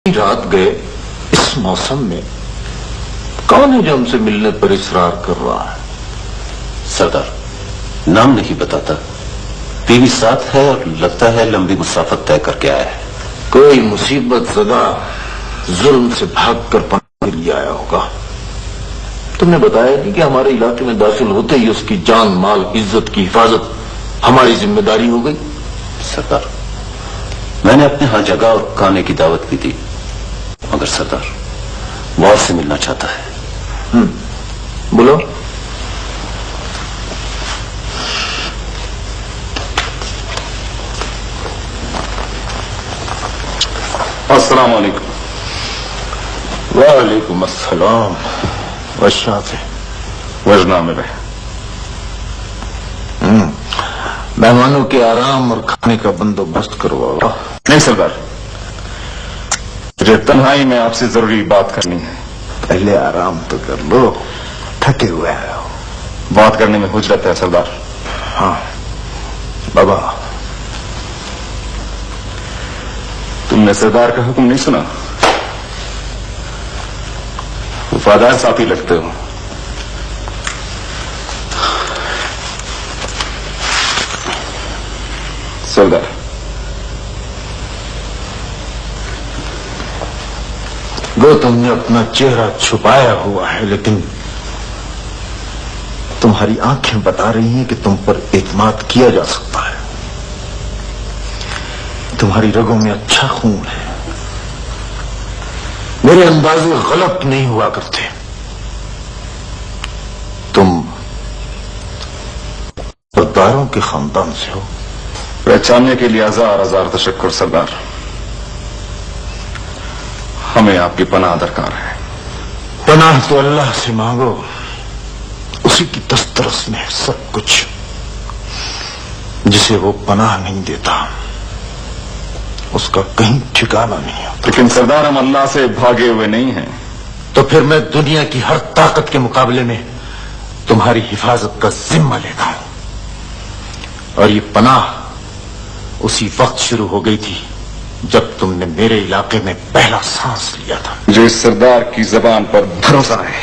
रात गए इस मौसम में कौन है जो हमसे मिलने पर इसरार कर रहा है? सरदार, नाम नहीं बताता, बीवी साथ है और लगता है लंबी मुसाफत तय करके आया है। कोई मुसीबत ज़दा जुल्म से भागकर पनाह के लिए आया होगा। तुमने बताया नहीं कि हमारे इलाके में दाखिल होते ही उसकी जान माल इज्जत की हिफाजत हमारी जिम्मेदारी हो गई? सरदार, मैंने अपने हर जगह और खाने की दावत भी दी, मगर सरदार वो आपसे मिलना चाहता है। बोलो। अस्सलाम वालेकुम। वालेकुम अस्सलाम। वशाफ़े वजना में रहे। मेहमानों के आराम और खाने का बंदोबस्त करवाओ। नहीं सरदार, मुझे तन्हाई में आपसे जरूरी बात करनी है। पहले आराम तो कर लो, थके हुए आए हो। बात करने में हुज्जत है सरदार। हाँ बाबा। तुमने सरदार का हुक्म नहीं सुना? वफादार साथी लगते हो। सरदार, वो तुमने अपना चेहरा छुपाया हुआ है, लेकिन तुम्हारी आंखें बता रही हैं कि तुम पर एतमाद किया जा सकता है। तुम्हारी रगों में अच्छा खून है। मेरे अंदाजे गलत नहीं हुआ करते। तुम सरदारों के खानदान से हो। पहचानने के लिए हजार हजार तशक्कुर सरदार। हमें आपकी पनाह दरकार है। पनाह तो अल्लाह से मांगो, उसी की दस्तरस में सब कुछ। जिसे वो पनाह नहीं देता उसका कहीं ठिकाना नहीं होता। लेकिन सरदार, हम अल्लाह से भागे हुए नहीं हैं। तो फिर मैं दुनिया की हर ताकत के मुकाबले में तुम्हारी हिफाजत का जिम्मा लेता हूं। और ये पनाह उसी वक्त शुरू हो गई थी जब तुमने मेरे इलाके में पहला सांस लिया था। मुझे इस सरदार की जबान पर भरोसा है।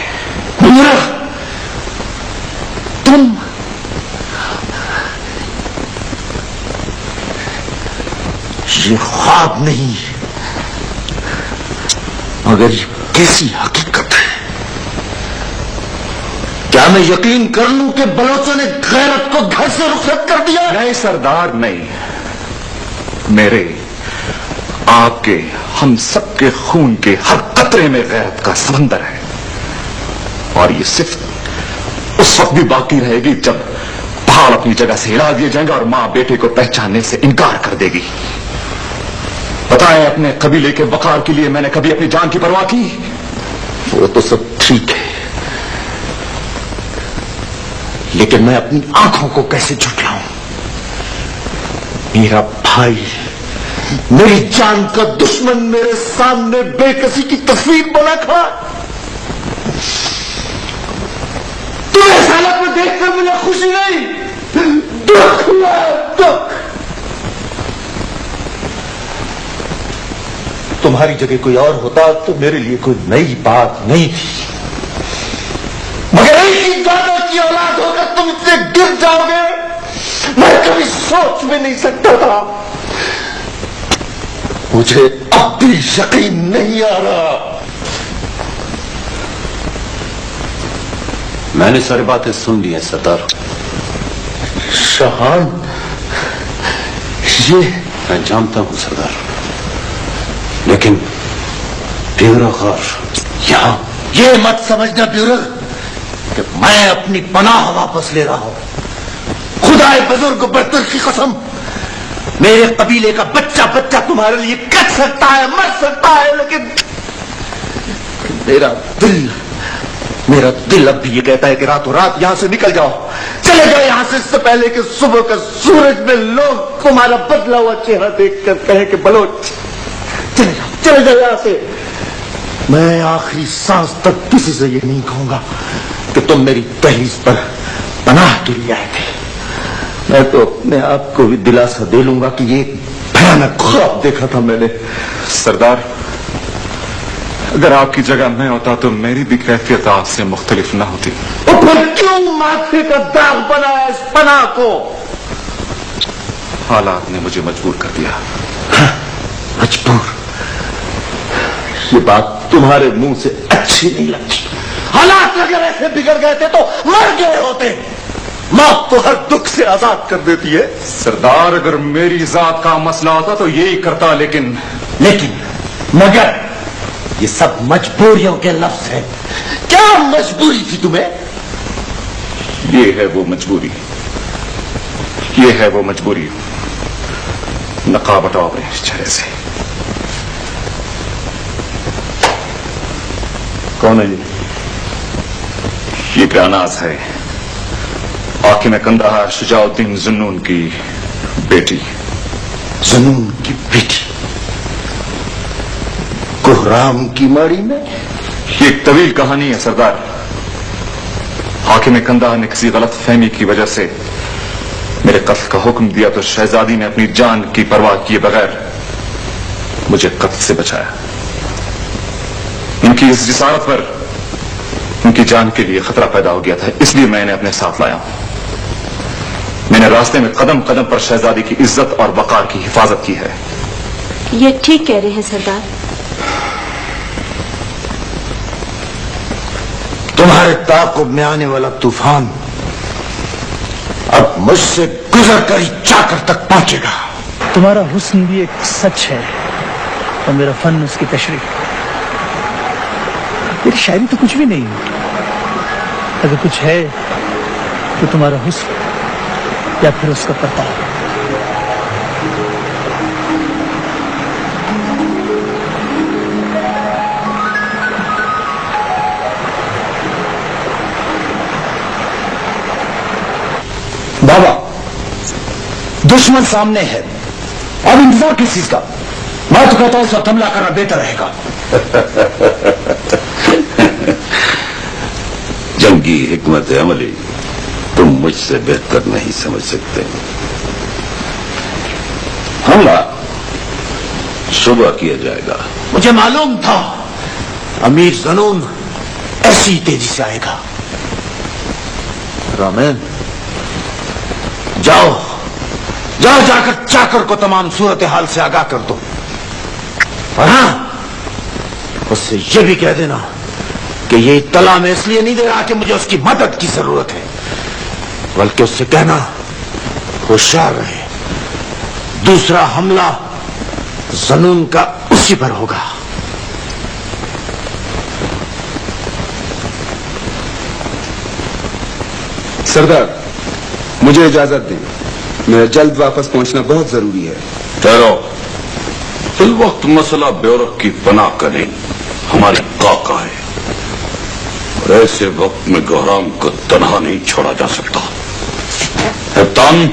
तुम ये ख्वाब नहीं मगर ये कैसी हकीकत है? क्या मैं यकीन कर लूं कि बलोचों ने गैरत को घर से रुखसत कर दिया? नहीं सरदार, नहीं। मेरे, आपके, हम सबके खून के हर कतरे में गैरत का समंदर है। और ये सिर्फ उस वक्त भी बाकी रहेगी जब पहाड़ अपनी जगह से हिला दिए जाएंगे और मां बेटे को पहचानने से इनकार कर देगी। पता है, अपने कबीले के वकार के लिए मैंने कभी अपनी जान की परवाह की? वो तो सब ठीक है, लेकिन मैं अपनी आंखों को कैसे झुठलाऊं? मेरा भाई, मेरी जान का दुश्मन मेरे सामने बेकसी की तस्वीर बना खड़ा। तुम्हें इस हालत में देखकर मुझे खुशी नहीं, दुख हुआ, दुख। तुम्हारी जगह कोई और होता तो मेरे लिए कोई नई बात नहीं थी, मगर एक ही दादा की औलाद होकर तुम इतने गिर जाओगे मैं कभी सोच भी नहीं सकता था। मुझे अब भी यकीन नहीं आ रहा। मैंने सारी बातें सुन ली हैं सरदार। शाहान, ये मैं जानता हूं सरदार, लेकिन ब्यूरोगार यहां। ये मत समझना ब्यूरर कि मैं अपनी पनाह वापस ले रहा हूं। खुदाए बुजुर्ग बरतर की कसम, मेरे कबीले का बच्चा बच्चा तुम्हारे लिए कट सकता है, मर सकता है, लेकिन मेरा दिल अब भी ये कहता है कि रातों रात यहां से निकल जाओ, चले जाओ यहां से, इससे पहले कि सुबह का सूरज में लोग तुम्हारा बदला हुआ चेहरा देखकर कहें कि बलोच चले जाओ यहां से। मैं आखिरी सांस तक किसी से ये नहीं कहूंगा कि तुम मेरी दहलीज पर पनाह के लिए आए थे। मैं तो अपने आप को भी दिलासा दे लूंगा कि ये भयानक ख्वाब देखा था मैंने। सरदार, اگر آپ کی جگہ میں ہوتا تو میری بھی کیفیت آپ سے مختلف نہ ہوتی. تو پھر کیوں ماتھے کا داغ بنایا اس پناہ کو؟ حالات نے مجھے مجبور کر دیا. مجبور؟ یہ بات تمہارے منہ سے اچھی نہیں لگتی. حالات اگر ایسے بگڑ گئے تھے تو مر گئے ہوتے. موت تو ہر دکھ سے آزاد کر دیتی ہے. سردار اگر میری ذات کا مسئلہ ہوتا تو یہی کرتا، لیکن مگر یہ سب مجبوریوں کے لفظ ہیں. کیا مجبوری تھی تمہیں؟ یہ ہے وہ مجبوری، یہ ہے وہ مجبوری. نقاب ہٹاؤ اپنے چہرے سے. کون ہے یہ گراناز ہے، حاکم قندھار شجاع الدین ذوالنون کی بیٹی. ذوالنون کی بیٹی کوہرام کی ماڑی میں؟ یہ ایک طویل کہانی ہے سردار. حاکم قندھار نے کسی غلط فہمی کی وجہ سے میرے قتل کا حکم دیا تو شہزادی نے اپنی جان کی پرواہ کیے بغیر مجھے قتل سے بچایا. ان کی اس جسارت پر ان کی جان کے لیے خطرہ پیدا ہو گیا تھا، اس لیے میں انہیں اپنے ساتھ لایا ہوں. میں نے راستے میں قدم قدم پر شہزادی کی عزت اور وقار کی حفاظت کی ہے. یہ ٹھیک کہہ رہے ہیں سردار. تمہارے تعاقب میں آنے والا طوفان اب مجھ سے گزر کر ہی چاکر تک پہنچے گا. تمہارا حسن بھی ایک سچ ہے اور میرا فن اس کی تشریح. میری شاعری تو کچھ بھی نہیں ہے. اگر کچھ ہے تو تمہارا حسن یا پھر اس کا پرتاؤ. بابا دشمن سامنے ہے، اب انتظار کس چیز کا؟ میں تو کہتا ہوں اس وقت حملہ کرنا بہتر رہے گا. جنگی حکمت عملی تم مجھ سے بہتر نہیں سمجھ سکتے. حملہ صبح کیا جائے گا. مجھے معلوم تھا امیر ذوالنون ایسی تیزی سے آئے گا. رامین جاؤ جاؤ، جا کر چاکر کو تمام صورتحال سے آگاہ کر دو. اور ہاں، اس سے یہ بھی کہہ دینا کہ یہ اطلاع میں اس لیے نہیں دے رہا کہ مجھے اس کی مدد کی ضرورت ہے، بلکہ اس سے کہنا ہوشیار رہے. دوسرا حملہ ذوالنون کا اسی پر ہوگا. سردار مجھے اجازت دیں، میرا جلد واپس پہنچنا بہت ضروری ہے. ٹھہرو. فی الوقت مسئلہ بیورخ کی پناہ کا نہیں، ہمارے قاقا ہے، اور ایسے وقت میں گہرام کو تنہا نہیں چھوڑا جا سکتا. کپتان،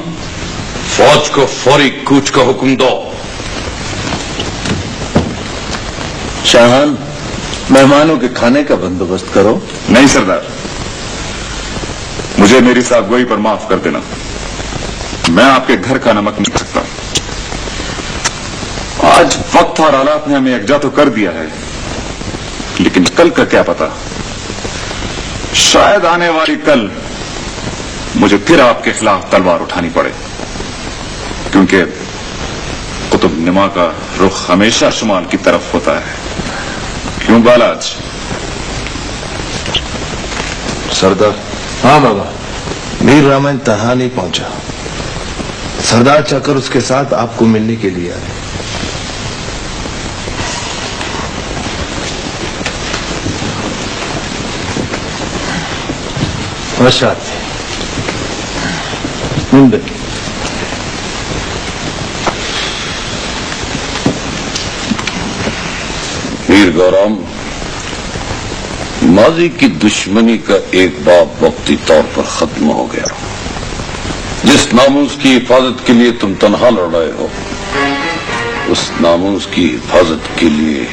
فوج کو فوری کوچ کا حکم دو. شاہان، مہمانوں کے کھانے کا بندوبست کرو. نہیں سردار، مجھے میری صاحب گوئی پر معاف کر دینا. میں آپ کے گھر کا نمک نہیں کر سکتا. آج وقت اور حالات نے ہمیں یکجا تو کر دیا ہے، لیکن کل کا کیا پتا. شاید آنے والی کل مجھے پھر آپ کے خلاف تلوار اٹھانی پڑے، کیونکہ قطب نما کا رخ ہمیشہ شمال کی طرف ہوتا ہے. کیوں بالاج؟ سردار. ہاں بابا. میر رامین تنہا نہیں پہنچا. سردار چاکر اس کے ساتھ آپ کو ملنے کے لیے آئے. میر گورام، ماضی کی دشمنی کا ایک باب وقتی طور پر ختم ہو گیا. جس ناموس کی حفاظت کے لیے تم تنہا لڑ رہے ہو، اس ناموس کی حفاظت کے لیے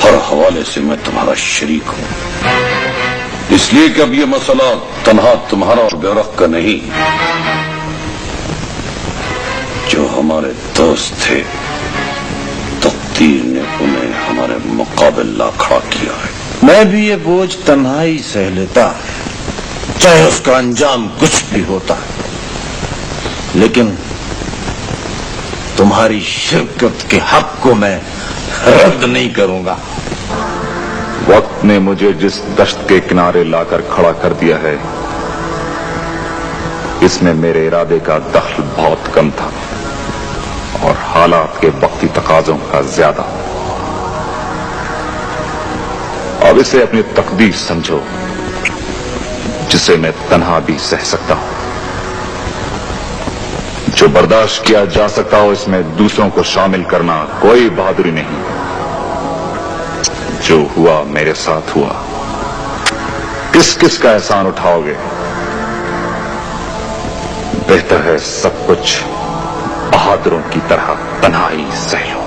ہر حوالے سے میں تمہارا شریک ہوں. اس لیے کہ اب یہ مسئلہ تنہا تمہارا اور بیورخ کا نہیں. جو ہمارے دوست تھے، تقدیر نے انہیں ہمارے मुकाबला खड़ा किया है। मैं भी ये बोझ तन्हाई सह लेता, चाहे उसका अंजाम कुछ भी होता, लेकिन तुम्हारी शिरकत के हक को मैं रद्द नहीं करूंगा। वक्त ने मुझे जिस दश्त के किनारे लाकर खड़ा कर दिया है, इसमें मेरे इरादे का दखल बहुत कम था और हालात के वक्ती तकाजों का ज्यादा। अब इसे अपनी तकदीर समझो, जिसे मैं तन्हा भी सह सकता हूं। जो बर्दाश्त किया जा सकता हो, इसमें दूसरों को शामिल करना कोई बहादुरी नहीं। जो हुआ मेरे साथ हुआ, किस किस का एहसान उठाओगे? बेहतर है सब कुछ बहादुरों की तरह तन्हाई सह लो।